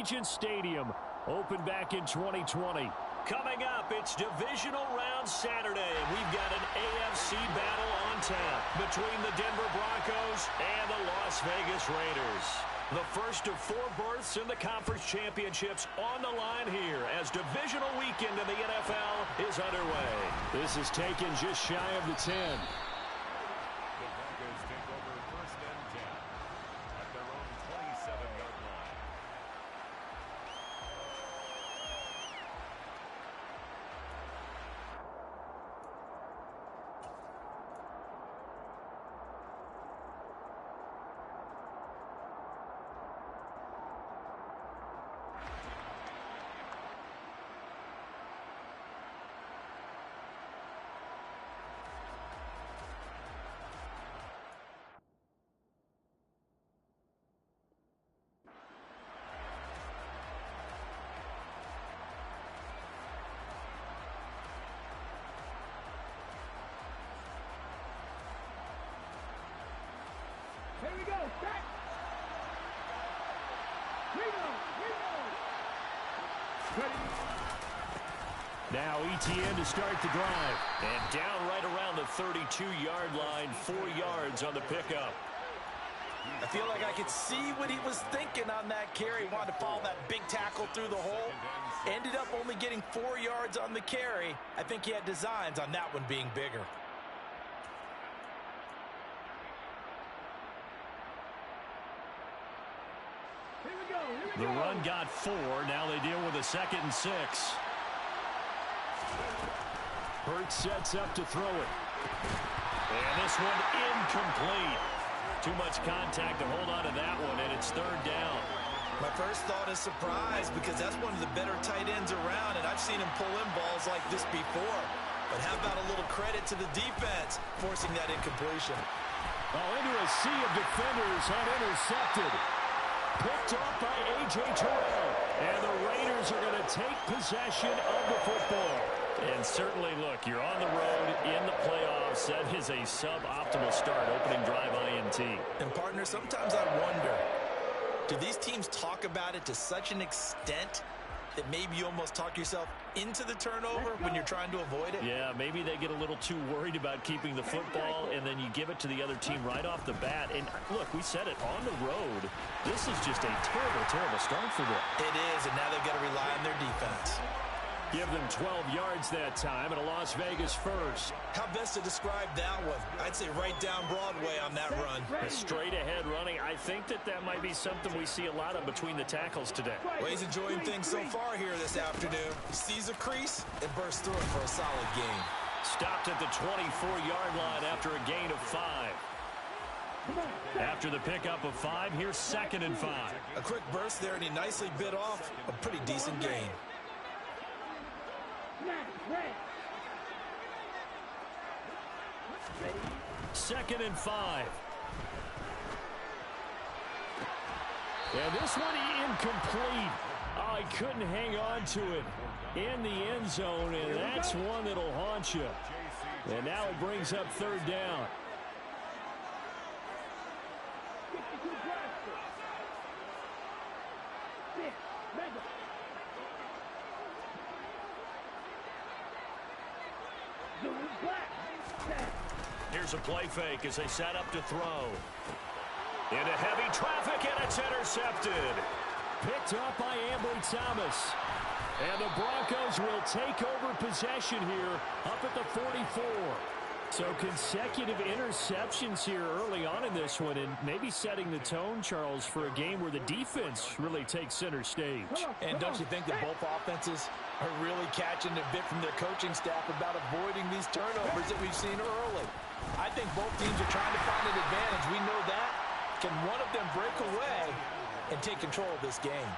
Allegiant Stadium, opened back in 2020. Coming up, it's Divisional Round Saturday. We've got an AFC battle on tap between the Denver Broncos and the Las Vegas Raiders. The first of 4 berths in the conference championships on the line here as divisional weekend in the NFL is underway. This is taken just shy of the 10. The Broncos take over 1st and 10 at their own 27-yard line. Here we go, set! Now ETN to start the drive. And down right around the 32-yard line, 4 yards on the pickup. I feel like I could see what he was thinking on that carry. Wanted to follow that big tackle through the hole. Ended up only getting 4 yards on the carry. I think he had designs on that one being bigger. The run got 4. Now they deal with a 2nd and 6. Hurts sets up to throw it. And this one incomplete. Too much contact to hold on to that one, and it's 3rd down. My first thought is surprise because that's one of the better tight ends around, and I've seen him pull in balls like this before. But how about a little credit to the defense forcing that incompletion? Oh, into a sea of defenders, unintercepted. Picked off by A.J. Terrell. And the Raiders are going to take possession of the football. And certainly, look, you're on the road in the playoffs. That is a suboptimal start, opening drive INT. And, partner, sometimes I wonder, do these teams talk about it to such an extent that maybe you almost talk yourself into the turnover when you're trying to avoid it? Yeah, maybe they get a little too worried about keeping the football, and then you give it to the other team right off the bat. And, look, we said it, on the road, this is just a terrible, terrible start for them. It is, and now they've got to rely on their defense. Give them 12 yards that time and a Las Vegas first. How best to describe that one? I'd say right down Broadway on that run. A straight ahead running. I think that might be something we see a lot of between the tackles today. Well, he's enjoying things so far here this afternoon. He sees a crease and bursts through it for a solid gain. Stopped at the 24-yard line after a gain of 5. After the pickup of 5, here's 2nd and 5. A quick burst there, and he nicely bit off a pretty decent gain. 2nd and 5. And this one incomplete. Oh, he couldn't hang on to it in the end zone, and that's one that'll haunt you. And now it brings up 3rd down. Here's a play fake as they set up to throw. Into heavy traffic, and it's intercepted. Picked up by Ambry Thomas. And the Broncos will take over possession here up at the 44. So consecutive interceptions here early on in this one, and maybe setting the tone, Charles, for a game where the defense really takes center stage. And don't you think that both offenses are really catching a bit from their coaching staff about avoiding these turnovers that we've seen early? I think both teams are trying to find an advantage. We know that. Can one of them break away and take control of this game?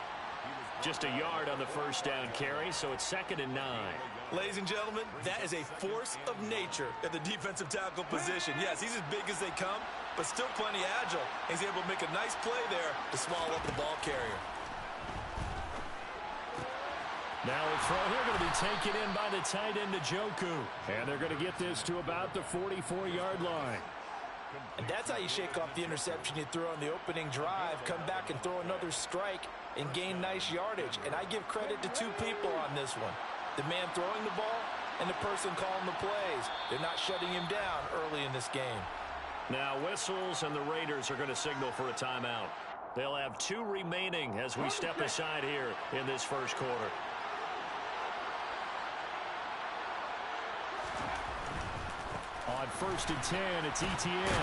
Just a yard on the first down carry, so it's 2nd and 9. Ladies and gentlemen, that is a force of nature at the defensive tackle position. Yes, he's as big as they come, but still plenty agile. He's able to make a nice play there to swallow up the ball carrier. Now a throw here going to be taken in by the tight end, Njoku. And they're going to get this to about the 44-yard line. And that's how you shake off the interception you threw on the opening drive, come back and throw another strike and gain nice yardage. And I give credit to two people on this one. The man throwing the ball and the person calling the plays. They're not shutting him down early in this game. Now whistles and the Raiders are going to signal for a timeout. They'll have 2 remaining as we step aside here in this first quarter. On 1st and 10, it's ETN.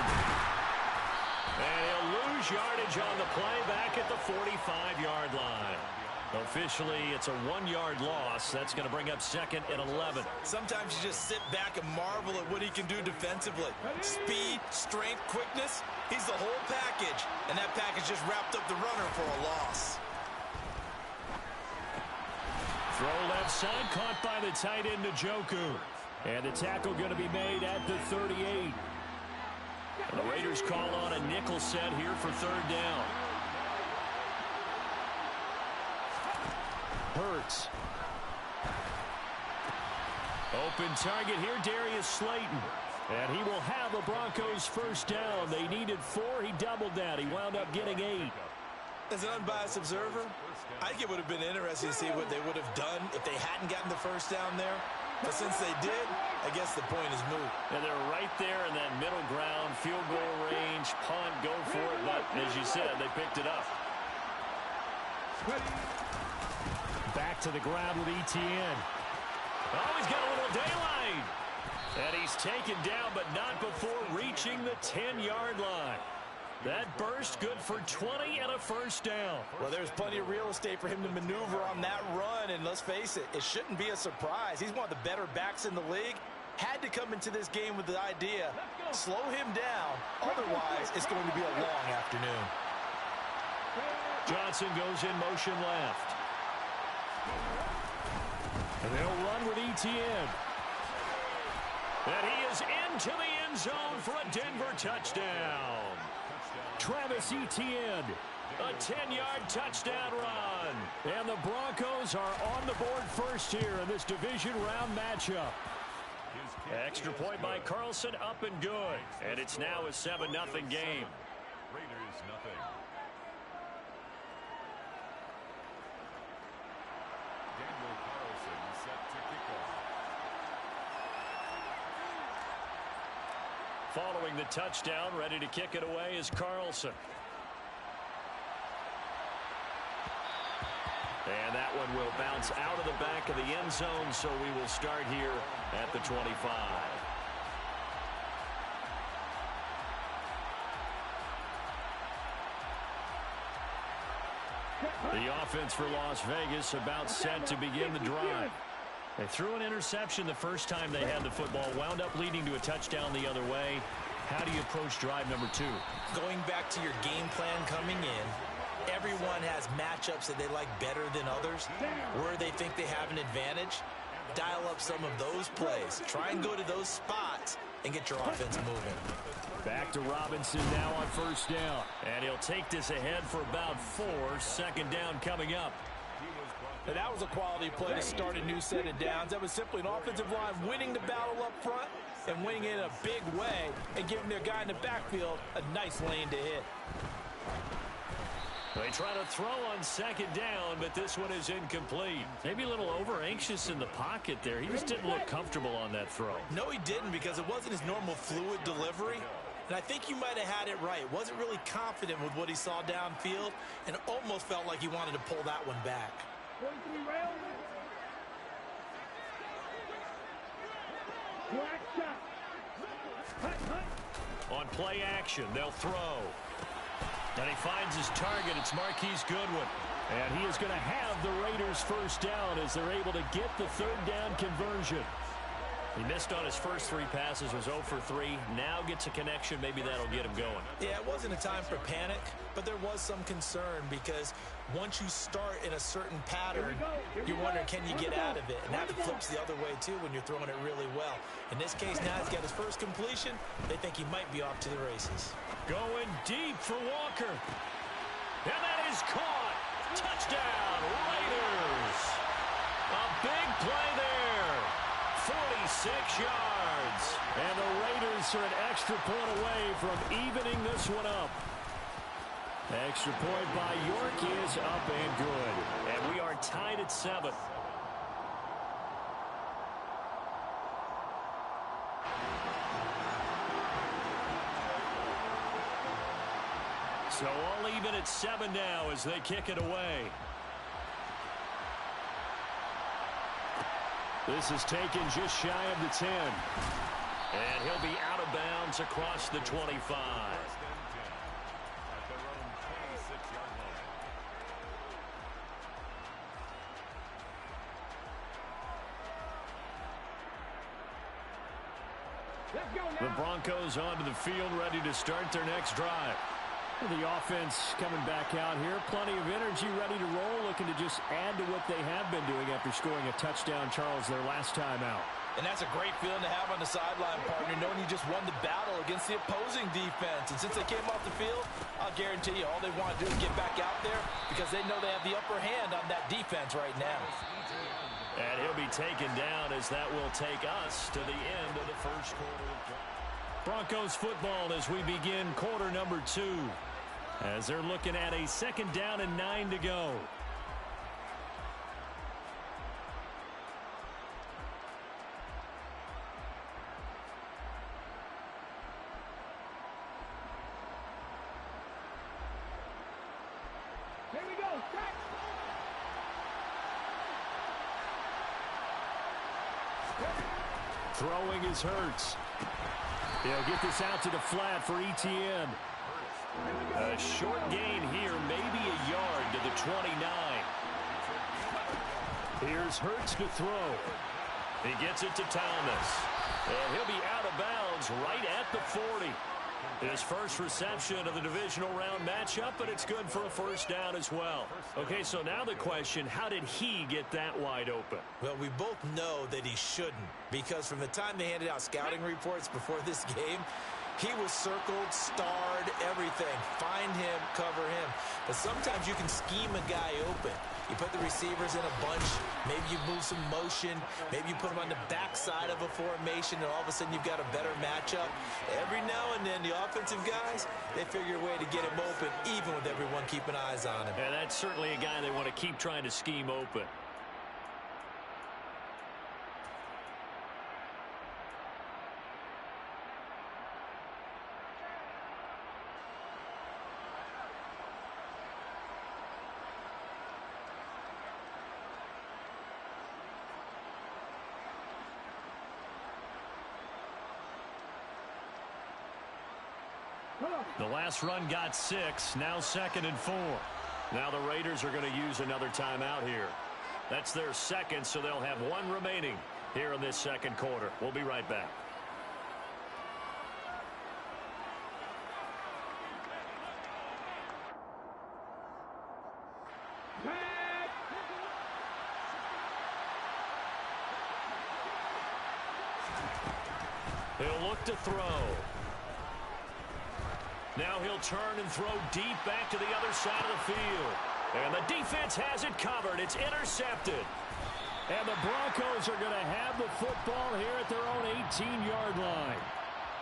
And he'll lose yardage on the play back at the 45-yard line. Officially, it's a 1-yard loss. That's going to bring up 2nd and 11. Sometimes you just sit back and marvel at what he can do defensively. Speed, strength, quickness. He's the whole package. And that package just wrapped up the runner for a loss. Throw left side, caught by the tight end, Njoku. And the tackle going to be made at the 38. And the Raiders call on a nickel set here for 3rd down. Hurts. Open target here, Darius Slayton. And he will have the Broncos 1st down. They needed 4. He doubled that. He wound up getting 8. As an unbiased observer, I think it would have been interesting to see what they would have done if they hadn't gotten the 1st down there. But since they did, I guess the point is moot. And they're right there in that middle ground, field goal range, punt, go for it. But as you said, they picked it up. Back to the ground with ETN. Oh, he's got a little daylight. And he's taken down, but not before reaching the 10-yard line. That burst good for 20 and a 1st down. Well, there's plenty of real estate for him to maneuver on that run, and let's face it, it shouldn't be a surprise. He's one of the better backs in the league. Had to come into this game with the idea, slow him down, otherwise it's going to be a long afternoon. Johnson goes in motion left. And they'll run with ETN. And he is into the end zone for a Denver touchdown. Travis Etienne, a 10-yard touchdown run. And the Broncos are on the board first here in this division round matchup. Extra point by Carlson, up and good. And it's now a 7-0 game. Raiders nothing. Daniel Carlson set to kick off. Following the touchdown, ready to kick it away is Carlson. And that one will bounce out of the back of the end zone, so we will start here at the 25. The offense for Las Vegas about set to begin the drive. They threw an interception the first time they had the football, wound up leading to a touchdown the other way. How do you approach drive number 2? Going back to your game plan coming in, everyone has matchups that they like better than others, where they think they have an advantage. Dial up some of those plays. Try and go to those spots and get your offense moving. Back to Robinson now on 1st down. And he'll take this ahead for about 4. 2nd down coming up. And that was a quality play to start a new set of downs. That was simply an offensive line winning the battle up front and winning it in a big way and giving their guy in the backfield a nice lane to hit. They try to throw on 2nd down, but this one is incomplete. Maybe a little over-anxious in the pocket there. He just didn't look comfortable on that throw. No, he didn't, because it wasn't his normal fluid delivery. And I think you might have had it right. Wasn't really confident with what he saw downfield and almost felt like he wanted to pull that one back. 43 rail. Black shot. On play action, they'll throw. And he finds his target. It's Marquise Goodwin. And he is going to have the Raiders 1st down as they're able to get the 3rd down conversion. He missed on his first 3 passes, was 0 for 3. Now gets a connection. Maybe that'll get him going. Yeah, it wasn't a time for panic, but there was some concern because once you start in a certain pattern, you're wondering, can you get out of it? And that flips the other way, too, when you're throwing it really well. In this case, now he's got his first completion. They think he might be off to the races. Going deep for Walker. And that is caught. Touchdown, Raiders. A big play there. yards. And the Raiders are an extra point away from evening this one up. Extra point by York is up and good. And we are tied at 7. So all even at 7 now as they kick it away. This is taken just shy of the 10. And he'll be out of bounds across the 25. The Broncos onto the field, ready to start their next drive. The offense coming back out here. Plenty of energy, ready to roll, looking to just add to what they have been doing after scoring a touchdown, Charles, their last time out. And that's a great feeling to have on the sideline, partner, knowing you just won the battle against the opposing defense. And since they came off the field, I'll guarantee you all they want to do is get back out there because they know they have the upper hand on that defense right now. And he'll be taken down as that will take us to the end of the first quarter. Broncos football as we begin quarter number 2. As they're looking at a 2nd down and 9 to go. Here we go. Start. Throwing is Hurts. He'll get this out to the flat for Etienne. A short gain here, maybe a yard to the 29. Here's Hurts to throw. He gets it to Thomas. And he'll be out of bounds right at the 40. His first reception of the divisional round matchup, but it's good for a first down as well. Okay, so now the question, how did he get that wide open? Well, we both know that he shouldn't, because from the time they handed out scouting reports before this game, he was circled, starred, everything. Find him, cover him. But sometimes you can scheme a guy open. You put the receivers in a bunch. Maybe you move some motion. Maybe you put them on the backside of a formation, and all of a sudden you've got a better matchup. Every now and then, the offensive guys, they figure a way to get him open, even with everyone keeping eyes on him. And that's certainly a guy they want to keep trying to scheme open. The last run got 6, now 2nd and 4. Now the Raiders are going to use another timeout here. That's their second, so they'll have 1 remaining here in this second quarter. We'll be right back. He'll look to throw. Now he'll turn and throw deep back to the other side of the field. And the defense has it covered. It's intercepted. And the Broncos are going to have the football here at their own 18-yard line.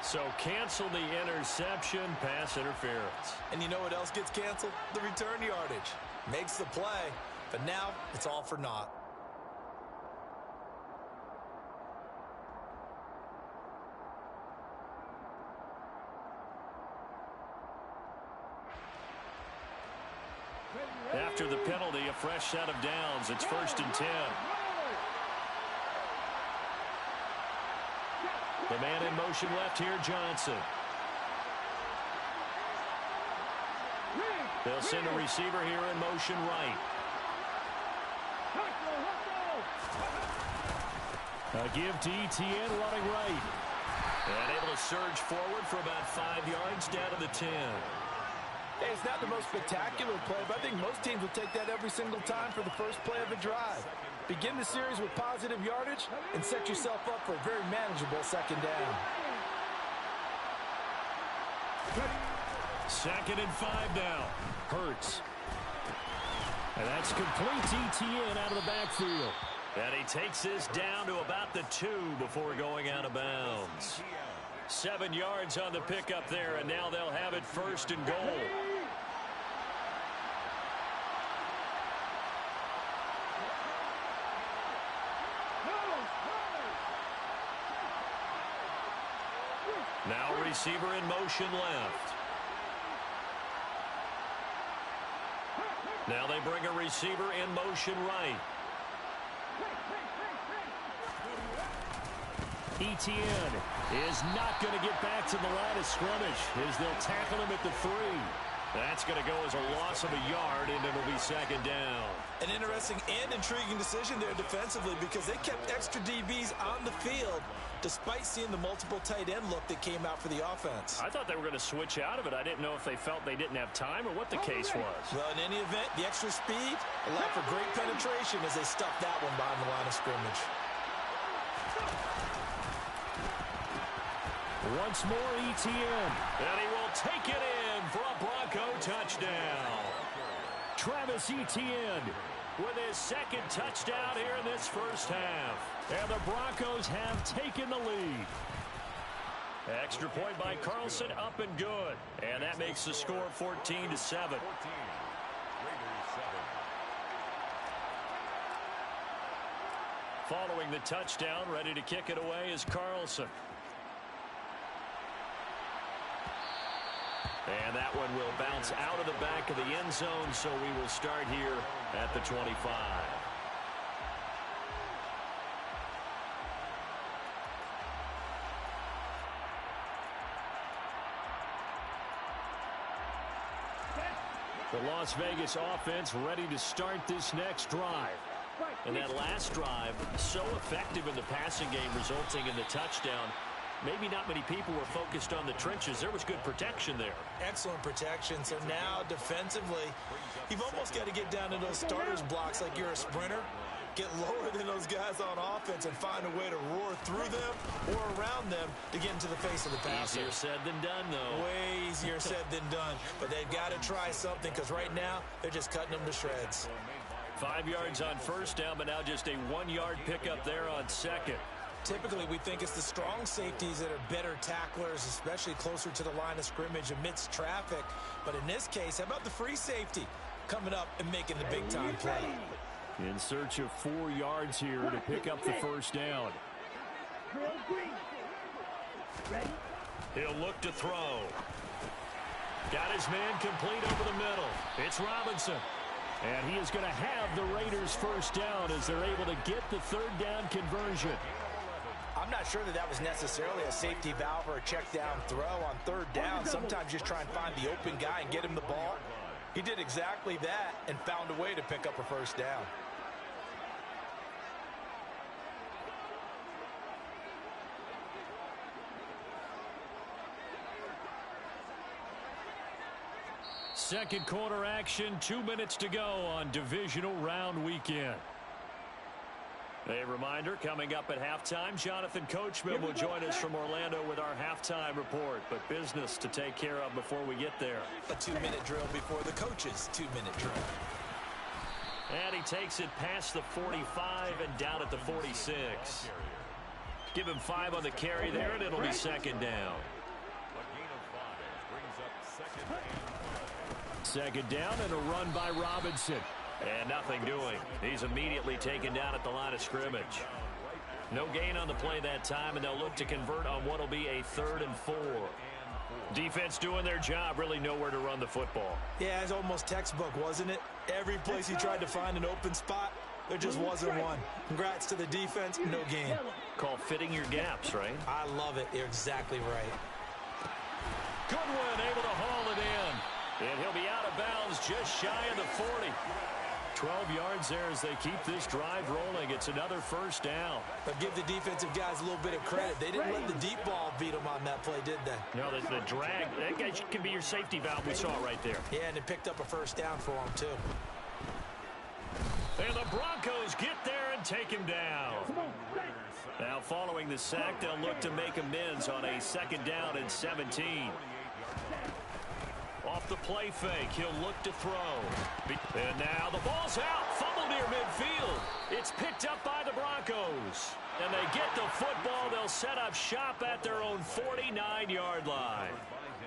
So cancel the interception, pass interference. And you know what else gets canceled? The return yardage. Makes the play, but now it's all for naught. After the penalty, a fresh set of downs. It's 1st and 10. The man in motion left here, Johnson. They'll send a receiver here in motion right. A give to Etienne running right. And able to surge forward for about 5 yards down to the 10. Hey, it's not the most spectacular play, but I think most teams will take that every single time for the first play of a drive. Begin the series with positive yardage and set yourself up for a very manageable 2nd down. 2nd and 5 now. Hurts. And that's complete to Etienne out of the backfield. And he takes this down to about the 2 before going out of bounds. 7 yards on the pickup there, and now they'll have it 1st and goal. Now receiver in motion left. Now they bring a receiver in motion right. Etienne is not going to get back to the line of scrimmage as they'll tackle him at the 3. That's going to go as a loss of a yard, and it'll be 2nd down. An interesting and intriguing decision there defensively because they kept extra DBs on the field despite seeing the multiple tight end look that came out for the offense. I thought they were going to switch out of it. I didn't know if they felt they didn't have time or what the case was. Well, in any event, the extra speed allowed for great penetration as they stuffed that one behind the line of scrimmage. Once more, Etienne, and he will take it in for a Bronco touchdown. Travis Etienne with his 2nd touchdown here in this first half. And the Broncos have taken the lead. Extra point by Carlson, up and good. And that makes the score 14-7. Following the touchdown, ready to kick it away is Carlson. And that one will bounce out of the back of the end zone, so we will start here at the 25. The Las Vegas offense ready to start this next drive. And that last drive, so effective in the passing game, resulting in the touchdown. Maybe not many people were focused on the trenches. There was good protection there. Excellent protection. So now defensively, you've almost got to get down to those starters blocks like you're a sprinter. Get lower than those guys on offense and find a way to roar through them or around them to get into the face of the passer. Easier said than done, though. Way easier said than done. But they've got to try something because right now they're just cutting them to shreds. 5 yards on 1st down, but now just a 1-yard pickup there on 2nd. Typically, we think it's the strong safeties that are better tacklers, especially closer to the line of scrimmage amidst traffic. But in this case, how about the free safety coming up and making the big-time play? In search of 4 yards here to pick up the 1st down. He'll look to throw. Got his man complete over the middle. It's Robinson. And he is going to have the Raiders 1st down as they're able to get the 3rd down conversion. I'm not sure that was necessarily a safety valve or a check down throw on 3rd down. Sometimes just try and find the open guy and get him the ball. He did exactly that and found a way to pick up a 1st down. Second quarter action, 2 minutes to go on divisional round weekend. A reminder, coming up at halftime, Jonathan Coachman will join us from Orlando with our halftime report. But business to take care of before we get there. A 2-minute drill before the coach's 2-minute drill. And he takes it past the 45 and down at the 46. Give him 5 on the carry there, and it'll be 2nd down. 2nd down and a run by Robinson. And nothing doing. He's immediately taken down at the line of scrimmage. No gain on the play that time, and they'll look to convert on what will be a 3rd and 4. Defense doing their job, really nowhere to run the football. Yeah, it's almost textbook, wasn't it? Every place he tried to find an open spot, there just wasn't one. Congrats to the defense, no gain. Called fitting your gaps, right? I love it. You're exactly right. Goodwin able to haul it in. And he'll be out of bounds just shy of the 40. 12 yards there as they keep this drive rolling. It's another 1st down. But give the defensive guys a little bit of credit. They didn't let the deep ball beat them on that play, did they? No, the drag, that guy can be your safety valve. We saw it right there. Yeah, and they picked up a 1st down for him, too. And the Broncos get there and take him down. Now following the sack, they'll look to make amends on a 2nd down and 17. Off the play fake, he'll look to throw. And now the ball's out. Fumble still near midfield. It's picked up by the Broncos. And they get the football. They'll set up shop at their own 49-yard line.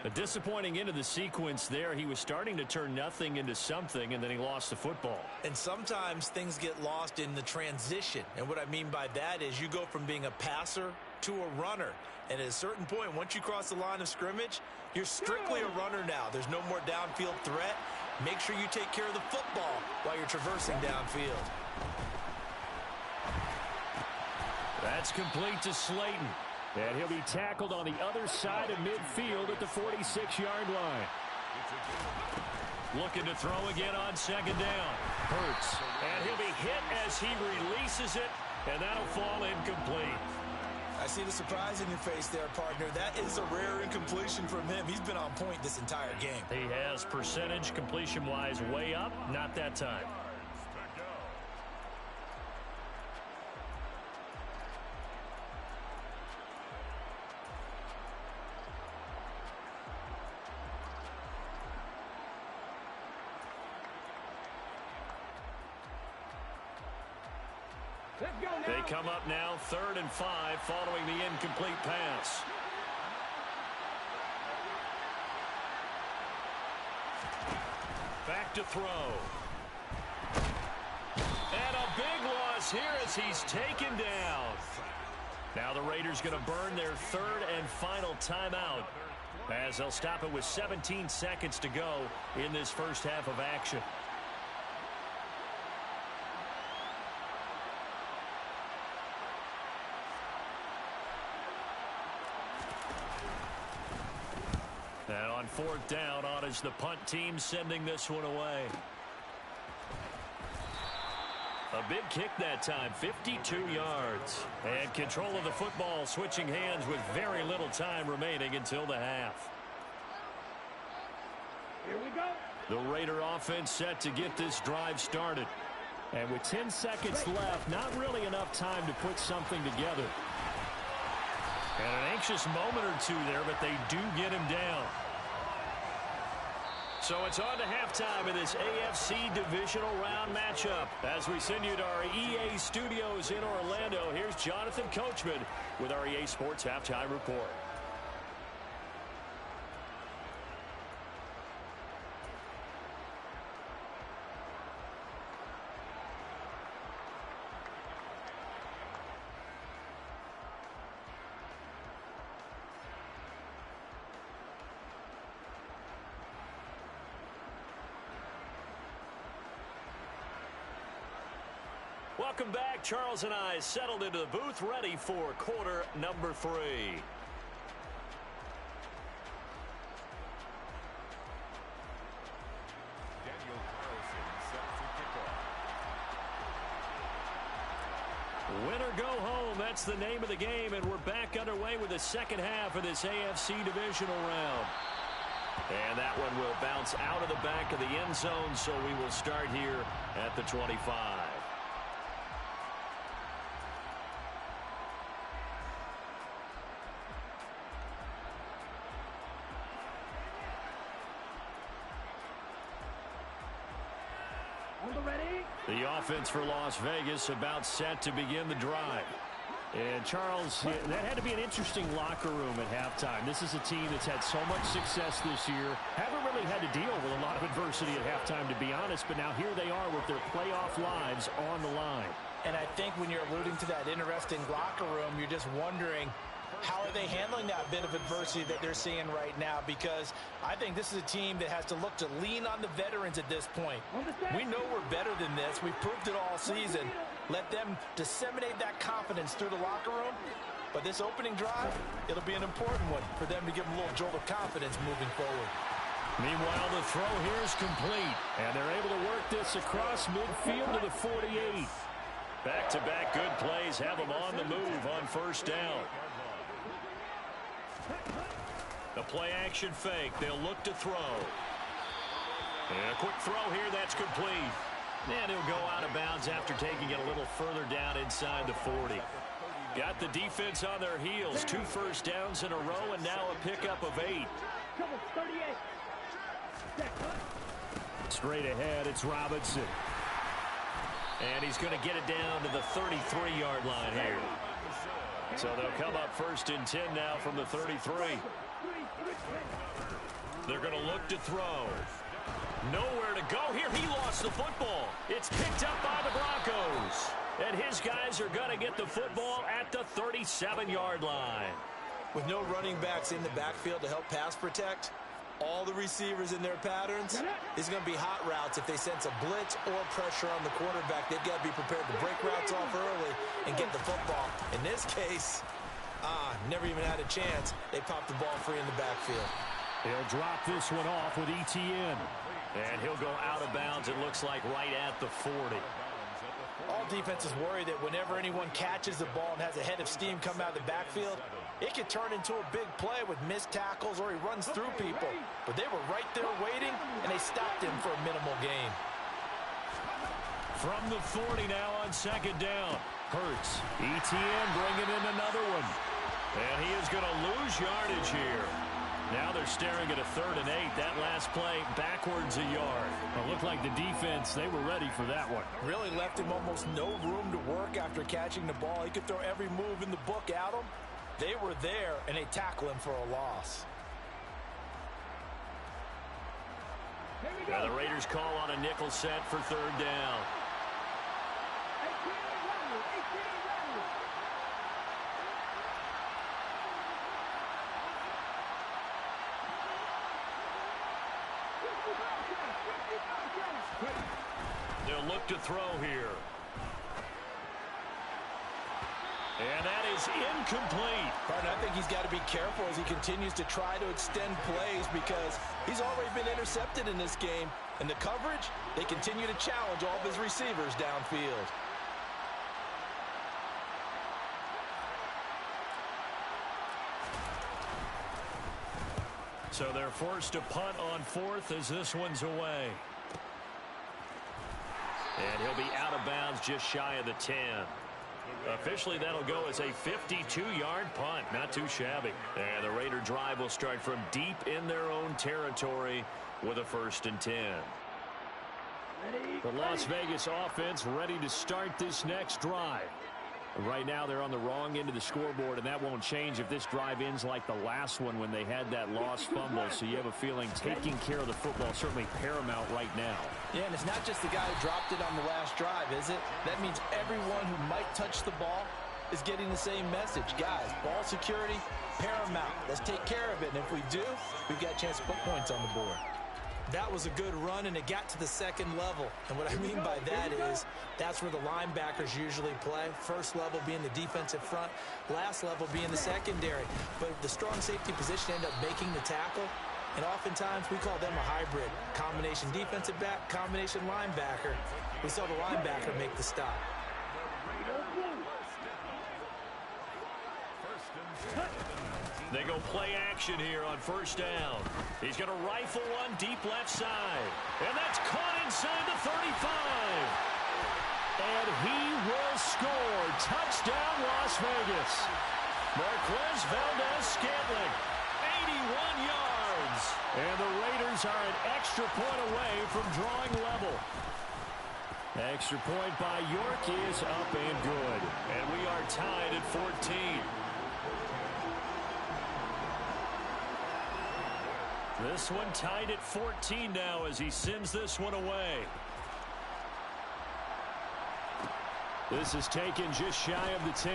A disappointing end of the sequence there. He was starting to turn nothing into something, and then he lost the football. And sometimes things get lost in the transition. And what I mean by that is you go from being a passer to a runner. And at a certain point, once you cross the line of scrimmage, you're strictly a runner now. There's no more downfield threat. Make sure you take care of the football while you're traversing downfield. That's complete to Slayton. And he'll be tackled on the other side of midfield at the 46-yard line. Looking to throw again on second down. Hurts. And he'll be hit as he releases it, and that'll fall incomplete. I see the surprise in your face there, partner. That is a rare incompletion from him. He's been on point this entire game. He has percentage completion-wise way up. Not that time. They come up now 3rd and 5 following the incomplete pass. Back to throw. And a big loss here as he's taken down. Now the Raiders going to burn their 3rd and final timeout as they'll stop it with 17 seconds to go in this first half of action. And on 4th down, on is the punt team sending this one away. A big kick that time, 52 yards. And control of the football switching hands with very little time remaining until the half. Here we go. The Raider offense set to get this drive started. And with 10 seconds left, not really enough time to put something together. And an anxious moment or two there, but they do get him down. So it's on to halftime in this AFC divisional round matchup. As we send you to our EA studios in Orlando, here's Jonathan Coachman with our EA Sports Halftime Report. Welcome back. Charles and I settled into the booth, ready for quarter number 3. Daniel Carlson set to kick off. Win or go home, that's the name of the game, and we're back underway with the second half of this AFC divisional round. And that one will bounce out of the back of the end zone, so we will start here at the 25. The offense for Las Vegas about set to begin the drive. And Charles, that had to be an interesting locker room at halftime. This is a team that's had so much success this year. Haven't really had to deal with a lot of adversity at halftime, to be honest, but now here they are with their playoff lives on the line. And I think when you're alluding to that interesting locker room, you're just wondering, how are they handling that bit of adversity that they're seeing right now? Because I think this is a team that has to look to lean on the veterans at this point. We know we're better than this. We've proved it all season. Let them disseminate that confidence through the locker room. But this opening drive, it'll be an important one for them to give them a little jolt of confidence moving forward. Meanwhile, the throw here is complete. And they're able to work this across midfield to the 48. Back-to-back good plays have them on the move on first down. The play-action fake. They'll look to throw. And a quick throw here. That's complete. And he'll go out of bounds after taking it a little further down inside the 40. Got the defense on their heels. 2 first downs in a row, and now a pickup of 8. Straight ahead, it's Robinson. And he's going to get it down to the 33-yard line here. So they'll come up 1st and 10 now from the 33. They're going to look to throw. Nowhere to go here. He lost the football. It's picked up by the Broncos. And his guys are going to get the football at the 37-yard line. With no running backs in the backfield to help pass protect, all the receivers in their patterns, it's going to be hot routes if they sense a blitz or pressure on the quarterback. They've got to be prepared to break routes off early and get the football. In this case, never even had a chance. They popped the ball free in the backfield. He'll drop this one off with Etienne. And he'll go out of bounds, it looks like, right at the 40. All defenses worry that whenever anyone catches the ball and has a head of steam come out of the backfield, it could turn into a big play with missed tackles or he runs through people. But they were right there waiting, and they stopped him for a minimal gain. From the 40 now on 2nd down. Hurts. Etienne bringing in another one. And he is going to lose yardage here. Now they're staring at a 3rd and 8. That last play backwards a yard. It looked like the defense, they were ready for that one. Really left him almost no room to work after catching the ball. He could throw every move in the book at him. They were there, and they tackle him for a loss. Now the Raiders call on a nickel set for 3rd down. They'll look to throw here. And that is incomplete. Partner, I think he's got to be careful as he continues to try to extend plays because he's already been intercepted in this game. And the coverage, they continue to challenge all of his receivers downfield. So they're forced to punt on 4th as this one's away. And he'll be out of bounds just shy of the 10. Officially, that'll go as a 52-yard punt. Not too shabby. And the Raider drive will start from deep in their own territory with a 1st and 10. The Las Vegas offense ready to start this next drive. Right now, they're on the wrong end of the scoreboard, and that won't change if this drive ends like the last one when they had that lost fumble. So you have a feeling taking care of the football certainly paramount right now. Yeah, and it's not just the guy who dropped it on the last drive, is it? That means everyone who might touch the ball is getting the same message. Guys, ball security, paramount. Let's take care of it, and if we do, we've got a chance to put points on the board. That was a good run, and it got to the 2nd level. And what I mean by that is that's where the linebackers usually play. First level being the defensive front, last level being the secondary. But the strong safety position ended up making the tackle, and oftentimes we call them a hybrid. Combination defensive back, combination linebacker. We saw the linebacker make the stop. They go play action here on 1st down. He's going to rifle one deep left side. And that's caught inside the 35. And he will score. Touchdown, Las Vegas. Marquez Valdez-Scantling, 81 yards. And the Raiders are an extra point away from drawing level. Extra point by York is up and good. And we are tied at 14. This one tied at 14 now as he sends this one away. This is taken just shy of the 10.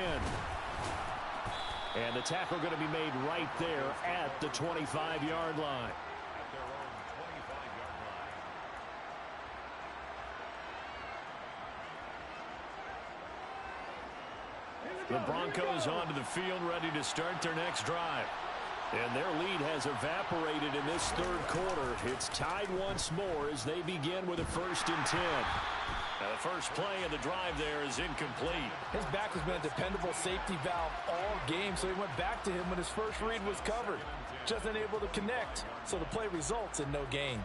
And the tackle going to be made right there at the 25-yard line. The Broncos onto the field ready to start their next drive. And their lead has evaporated in this 3rd quarter. It's tied once more as they begin with a 1st and 10. Now the first play of the drive there is incomplete. His back has been a dependable safety valve all game, so he went back to him when his first read was covered. Just unable to connect, so the play results in no gain.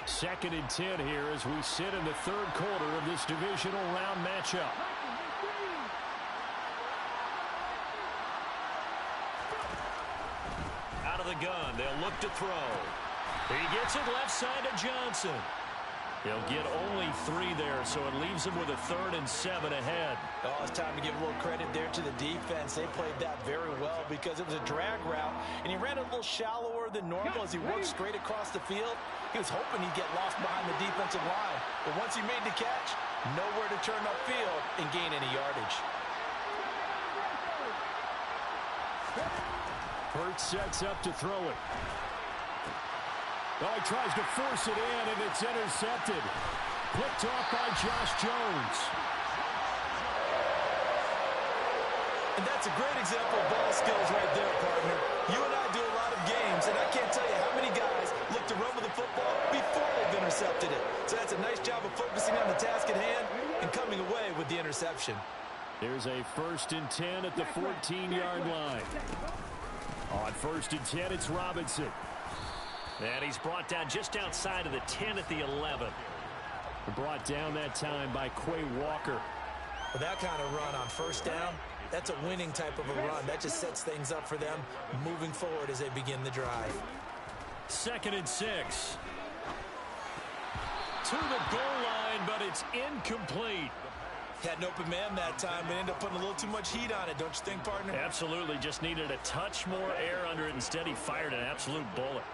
Second and 10 here as we sit in the 3rd quarter of this divisional round matchup. the gun. They'll look to throw. He gets it left side to Johnson. He'll get only 3 there, so it leaves him with a 3rd and 7 ahead. Oh, it's time to give a little credit there to the defense. They played that very well because it was a drag route, and he ran a little shallower than normal as he worked straight across the field. He was hoping he'd get lost behind the defensive line, but once he made the catch, nowhere to turn upfield and gain any yardage. Hurts sets up to throw it. Oh, he tries to force it in, and it's intercepted. Picked off by Josh Jones. And that's a great example of ball skills right there, partner. You and I do a lot of games, and I can't tell you how many guys look to run with the football before they've intercepted it. So that's a nice job of focusing on the task at hand and coming away with the interception. There's a 1st and 10 at the 14-yard line. On 1st and 10, it's Robinson. And he's brought down just outside of the 10 at the 11. Brought down that time by Quay Walker. With that kind of run on 1st down, that's a winning type of a run. That just sets things up for them moving forward as they begin the drive. 2nd and 6. To the goal line, but it's incomplete. Had an open man that time, but ended up putting a little too much heat on it, don't you think, partner? Absolutely. Just needed a touch more air under it. Instead, he fired an absolute bullet.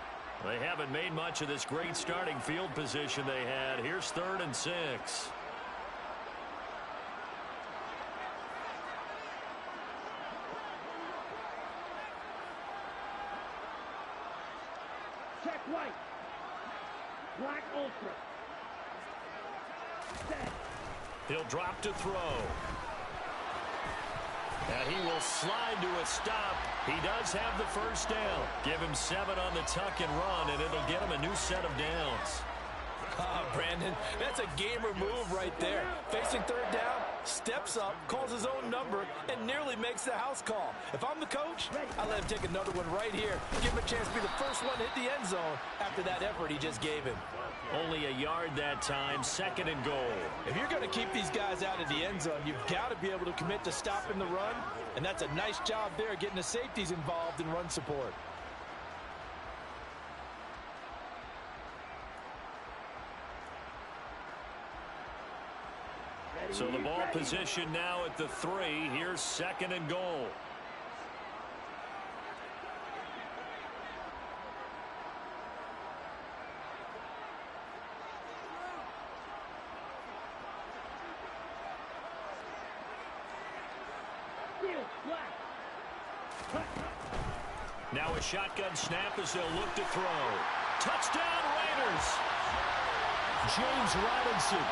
They haven't made much of this great starting field position they had. Here's 3rd and 6. Check white. Black ultra. Set. He'll drop to throw. And he will slide to a stop. He does have the 1st down. Give him 7 on the tuck and run, and it'll get him a new set of downs. Brandon, that's a gamer move right there. Facing 3rd down, steps up, calls his own number, and nearly makes the house call. If I'm the coach, I let him take another one right here. Give him a chance to be the first one to hit the end zone after that effort he just gave him. Only a yard that time, 2nd and goal. If you're going to keep these guys out of the end zone, you've got to be able to commit to stopping the run, and that's a nice job there getting the safeties involved in run support. So the ball position now at the 3. Here's 2nd and goal. Now a shotgun snap as they'll look to throw. Touchdown Raiders! James Robinson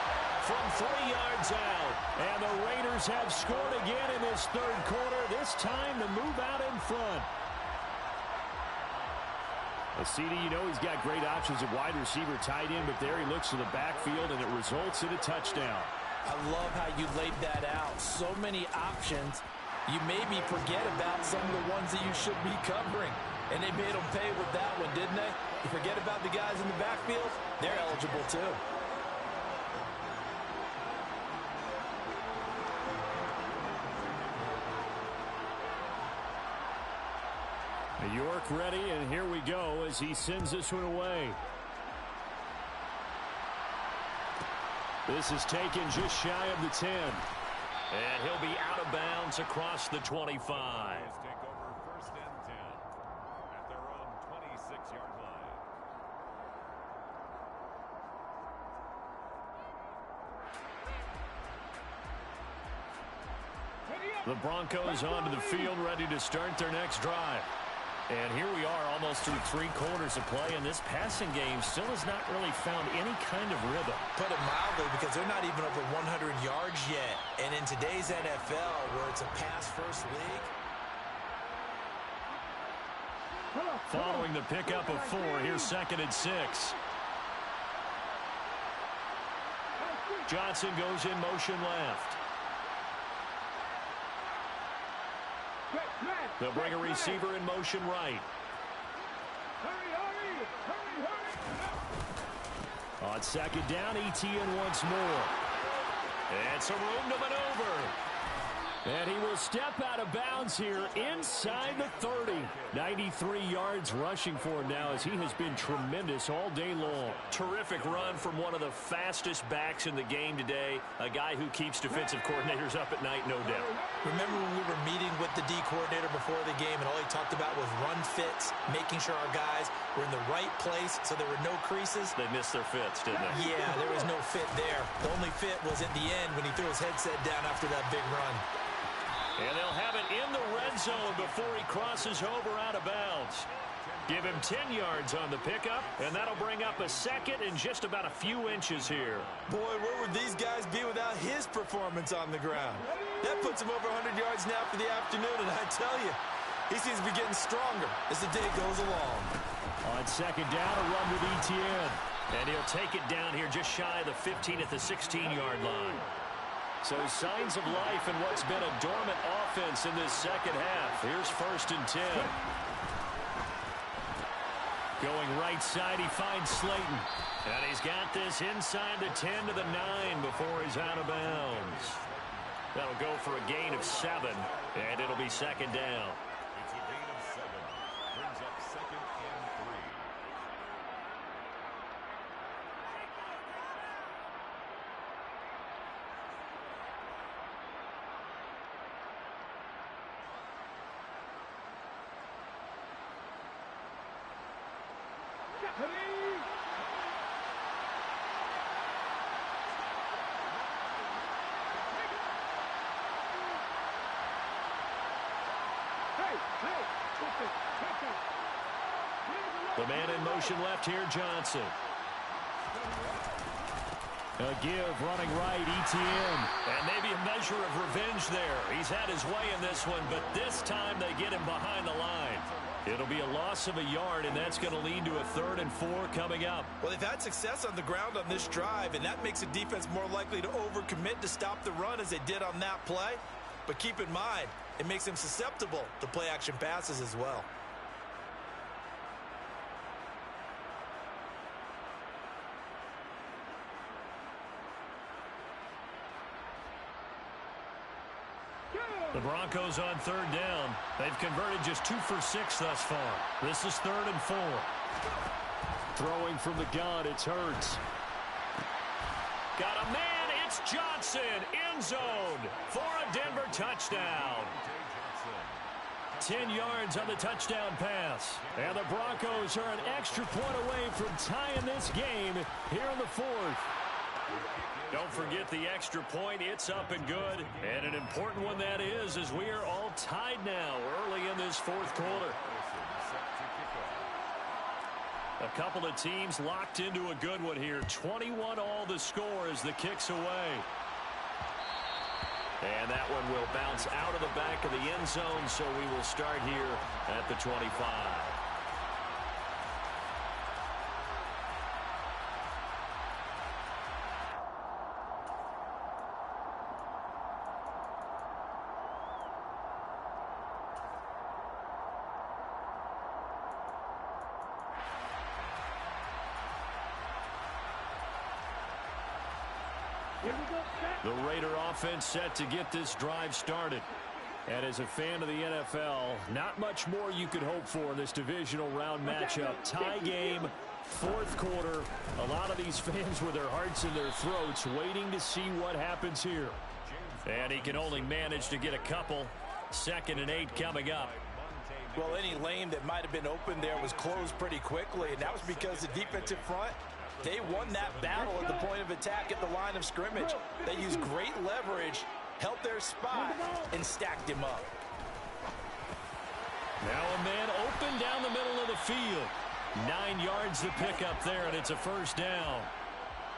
from 3 yards out. And the Raiders have scored again in this 3rd quarter. This time to move out in front. CD, you know he's got great options at wide receiver, tight end, but there he looks to the backfield, and it results in a touchdown. I love how you laid that out. So many options. You maybe forget about some of the ones that you should be covering. And they made them pay with that one, didn't they? You forget about the guys in the backfield, they're eligible too. York ready, and here we go as he sends this one away. This is taken just shy of the 10. And he'll be out of bounds across the 25. Take over 1st and 10 at their own 26-yard line. The Broncos onto the field, ready to start their next drive. And here we are almost through 3 quarters of play, and this passing game still has not really found any kind of rhythm. Put it mildly, because they're not even over 100 yards yet. And in today's NFL, where it's a pass-first league. Following the pickup of 4, here's 2nd and 6. Johnson goes in motion left. They'll bring a receiver in motion right. On 2nd down, ETN once more. And some room to maneuver. And he will step out of bounds here inside the 30. 93 yards rushing for him now as he has been tremendous all day long. Terrific run from one of the fastest backs in the game today. A guy who keeps defensive coordinators up at night, no doubt. Remember when we were meeting with the D coordinator before the game and all he talked about was run fits, making sure our guys were in the right place so there were no creases? They missed their fits, didn't they? Yeah, there was no fit there. The only fit was at the end when he threw his headset down after that big run. And they'll have it in the red zone before he crosses over out of bounds. Give him 10 yards on the pickup, and that'll bring up a second and just about a few inches here. Boy, where would these guys be without his performance on the ground? That puts him over 100 yards now for the afternoon, and I tell you, he seems to be getting stronger as the day goes along. On second down, a run with Etienne. And he'll take it down here just shy of the 15 at the 16-yard line. So signs of life in what's been a dormant offense in this second half. Here's 1st and 10. Going right side, he finds Slayton. And he's got this inside the 10 to the 9 before he's out of bounds. That'll go for a gain of 7, and it'll be second down. It's a gain of 7. Brings up 2nd and 3. The man in motion left here, Johnson. A give running right, Etienne. And maybe a measure of revenge there. He's had his way in this one, but this time they get him behind the line. It'll be a loss of a yard, and that's going to lead to a 3rd and 4 coming up. Well, they've had success on the ground on this drive, and that makes the defense more likely to overcommit to stop the run as they did on that play. But keep in mind, it makes them susceptible to play-action passes as well. The Broncos on 3rd down. They've converted just 2 for 6 thus far. This is 3rd and 4. Throwing from the gun, it's Hurts. Got a man, it's Johnson, end zone for a Denver touchdown. 10 yards on the touchdown pass. And the Broncos are an extra point away from tying this game here in the 4th. Don't forget the extra point. It's up and good. And an important one that is, as we are all tied now early in this 4th quarter. A couple of teams locked into a good one here. 21 all the score as the kick's away. And that one will bounce out of the back of the end zone, so we will start here at the 25. The Raider offense set to get this drive started. And as a fan of the NFL, not much more you could hope for in this divisional round matchup. Tie game, 4th quarter. A lot of these fans with their hearts in their throats waiting to see what happens here. And he can only manage to get a couple. 2nd and 8 coming up. Well, any lane that might have been open there was closed pretty quickly, and that was because the defensive front, they won that battle at the point of attack at the line of scrimmage. They used great leverage, held their spot, and stacked him up. Now a man open down the middle of the field. 9 yards to pick up there, and it's a 1st down.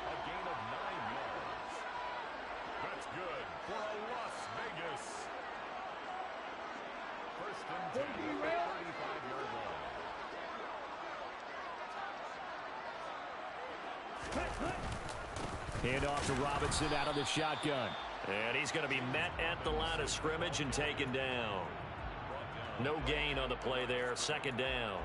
A gain of 9 yards. That's good for a Las Vegas. 1st and 10 at the 35-yard line. Hand off to Robinson out of the shotgun. And he's going to be met at the line of scrimmage and taken down. No gain on the play there. 2nd down.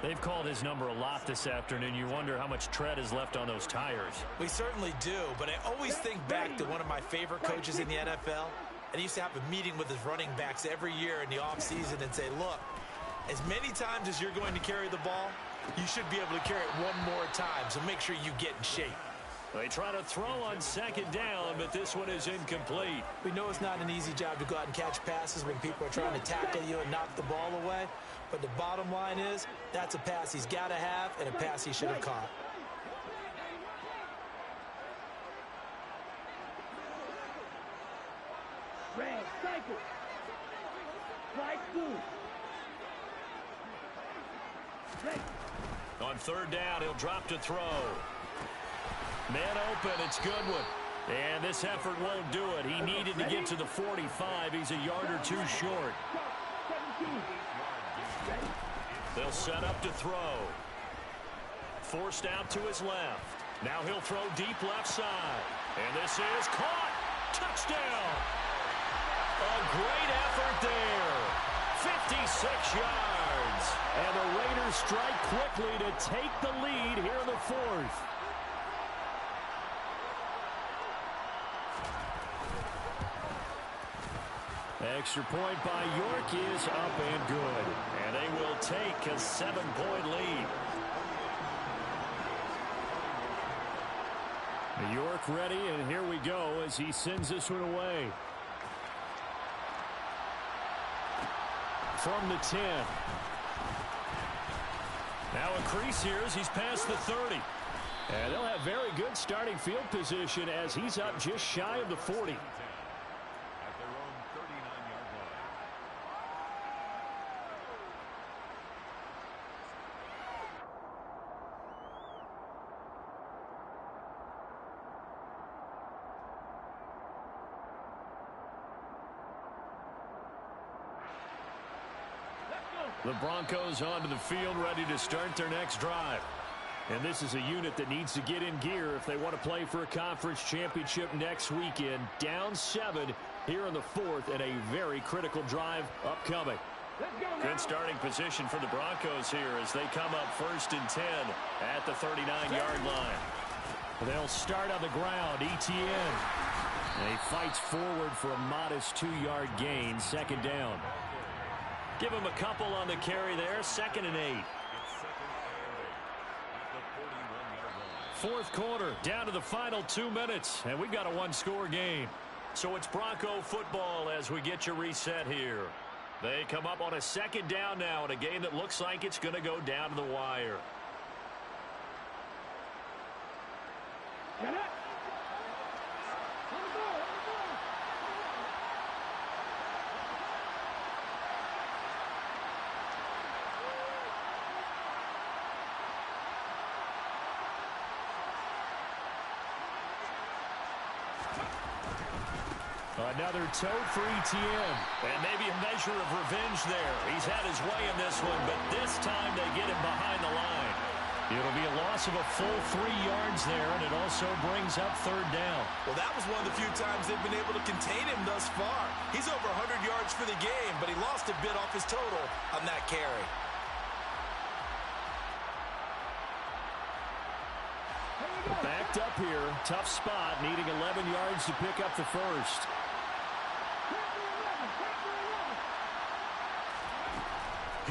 They've called his number a lot this afternoon. You wonder how much tread is left on those tires. We certainly do, but I always think back to one of my favorite coaches in the NFL, and he used to have a meeting with his running backs every year in the offseason and say, look, as many times as you're going to carry the ball, you should be able to carry it one more time, so make sure you get in shape. They try to throw on second down, but this one is incomplete. We know it's not an easy job to go out and catch passes when people are trying to tackle you and knock the ball away, but the bottom line is that's a pass he's got to have and a pass he should have caught. Red, cycle. Flight blue. Red. On third down, he'll drop to throw. Man open, it's Goodwin. And this effort won't do it. He needed to get to the 45. He's a yard or two short. 17. They'll set up to throw. Forced out to his left. Now he'll throw deep left side. And this is caught. Touchdown. A great effort there. 56 yards. And the Raiders strike quickly to take the lead here in the fourth. Extra point by York is up and good. And they will take a 7-point lead. York ready, and here we go as he sends this one away. From the 10. Now a crease here as he's past the 30. And they'll have very good starting field position as he's up just shy of the 40. At their own 39-yard line. The Broncos onto the field, ready to start their next drive. And this is a unit that needs to get in gear if they want to play for a conference championship next weekend. Down 7 here in the fourth, and a very critical drive upcoming. Good starting position for the Broncos here as they come up 1st and 10 at the 39-yard line. They'll start on the ground. Etienne. And he fights forward for a modest 2-yard gain. 2nd down. Give him a couple on the carry there. 2nd and 8. It's 2nd and 8 at the 41-yard line. 4th quarter, down to the final 2 minutes, and we've got a 1-score game. So it's Bronco football as we get you reset here. They come up on a 2nd down now in a game that looks like it's going to go down to the wire. Get it. Another tote for Etienne. And maybe a measure of revenge there. He's had his way in this one, but this time they get him behind the line. It'll be a loss of a full 3 yards there, and it also brings up 3rd down. Well, that was one of the few times they've been able to contain him thus far. He's over 100 yards for the game, but he lost a bit off his total on that carry. Backed up here. Tough spot, needing 11 yards to pick up the first.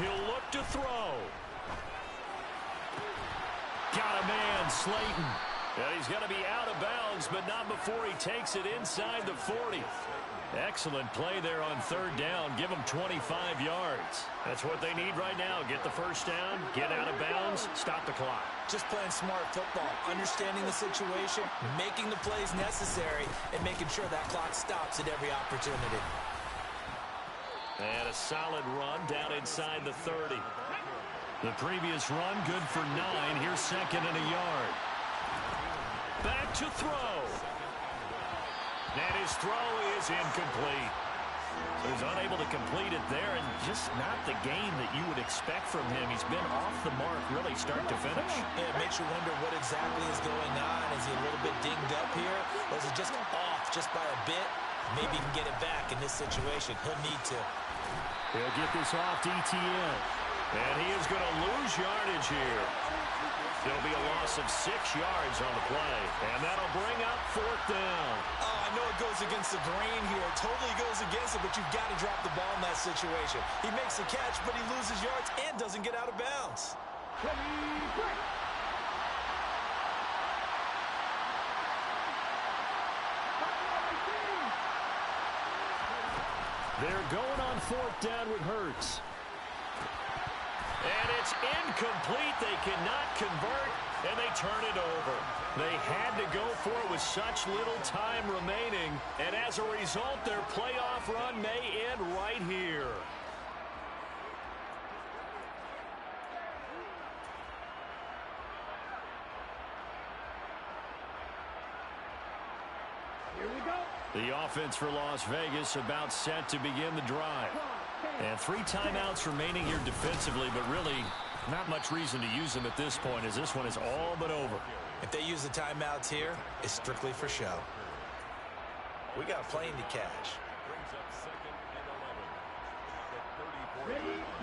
He'll look to throw. Got a man, Slayton. And he's going to be out of bounds, but not before he takes it inside the 40. Excellent play there on 3rd down. Give them 25 yards. That's what they need right now. Get the first down, get out of bounds, stop the clock. Just playing smart football, understanding the situation, making the plays necessary, and making sure that clock stops at every opportunity. And a solid run down inside the 30. The previous run, good for 9. Here's 2nd and a yard. Back to throw. And his throw is incomplete. So he's unable to complete it there, and just not the game that you would expect from him. He's been off the mark really start to finish. Yeah, it makes you wonder what exactly is going on. Is he a little bit dinged up here? Or is he just off just by a bit? Maybe he can get it back in this situation. He'll need to. He'll get this off to Etienne. And he is going to lose yardage here. It'll be a loss of 6 yards on the play. And that'll bring up 4th down. Oh, I know it goes against the grain here. It totally goes against it, but you've got to drop the ball in that situation. He makes the catch, but he loses yards and doesn't get out of bounds. They're going on fourth down with Hurts. And it's incomplete. They cannot convert, and they turn it over. They had to go for it with such little time remaining, and as a result, their playoff run may end right here. Here we go. The offense for Las Vegas about set to begin the drive. And 3 timeouts remaining here defensively, but really not much reason to use them at this point, as this one is all but over. If they use the timeouts here, it's strictly for show. We got a plane to catch. Brings up second and 11. At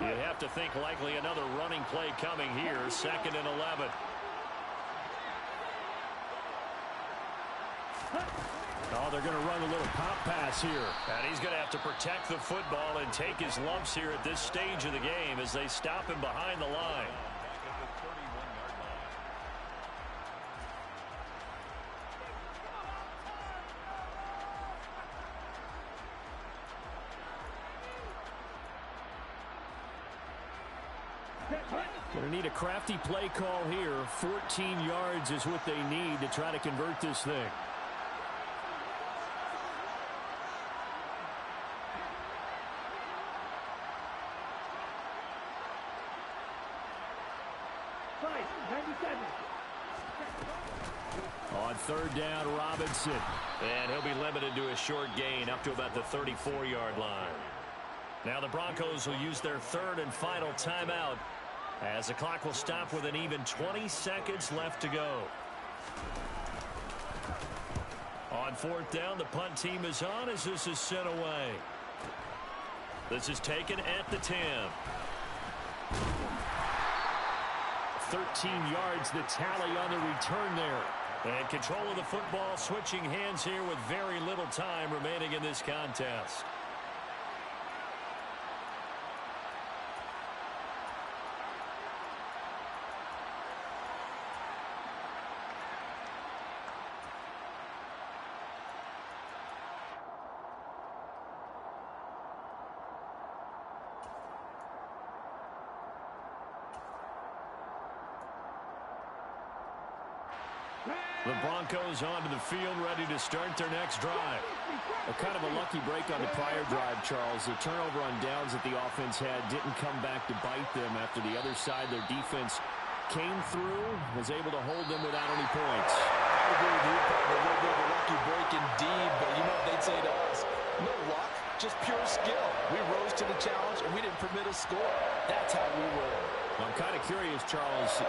34. You'd have to think likely another running play coming here, 2nd and 11. Oh, they're going to run a little pop pass here. And he's going to have to protect the football and take his lumps here at this stage of the game as they stop him behind the line. Back at the 31-yard line. Going to need a crafty play call here. 14 yards is what they need to try to convert this thing. On 3rd down, Robinson. And he'll be limited to a short gain up to about the 34-yard line. Now the Broncos will use their 3rd and final timeout as the clock will stop with an even 20 seconds left to go. On 4th down, the punt team is on as this is sent away. This is taken at the 10. 13 yards the tally on the return there. And control of the football switching hands here with very little time remaining in this contest. The Broncos onto the field, ready to start their next drive. A kind of a lucky break on the prior drive, Charles. The turnover on downs that the offense had didn't come back to bite them after the other side. Their defense came through, was able to hold them without any points. I agree with you, probably a little bit of a lucky break indeed, but you know what they'd say to us? No luck, just pure skill. We rose to the challenge, and we didn't permit a score. That's how we roll. I'm kind of curious, Charles.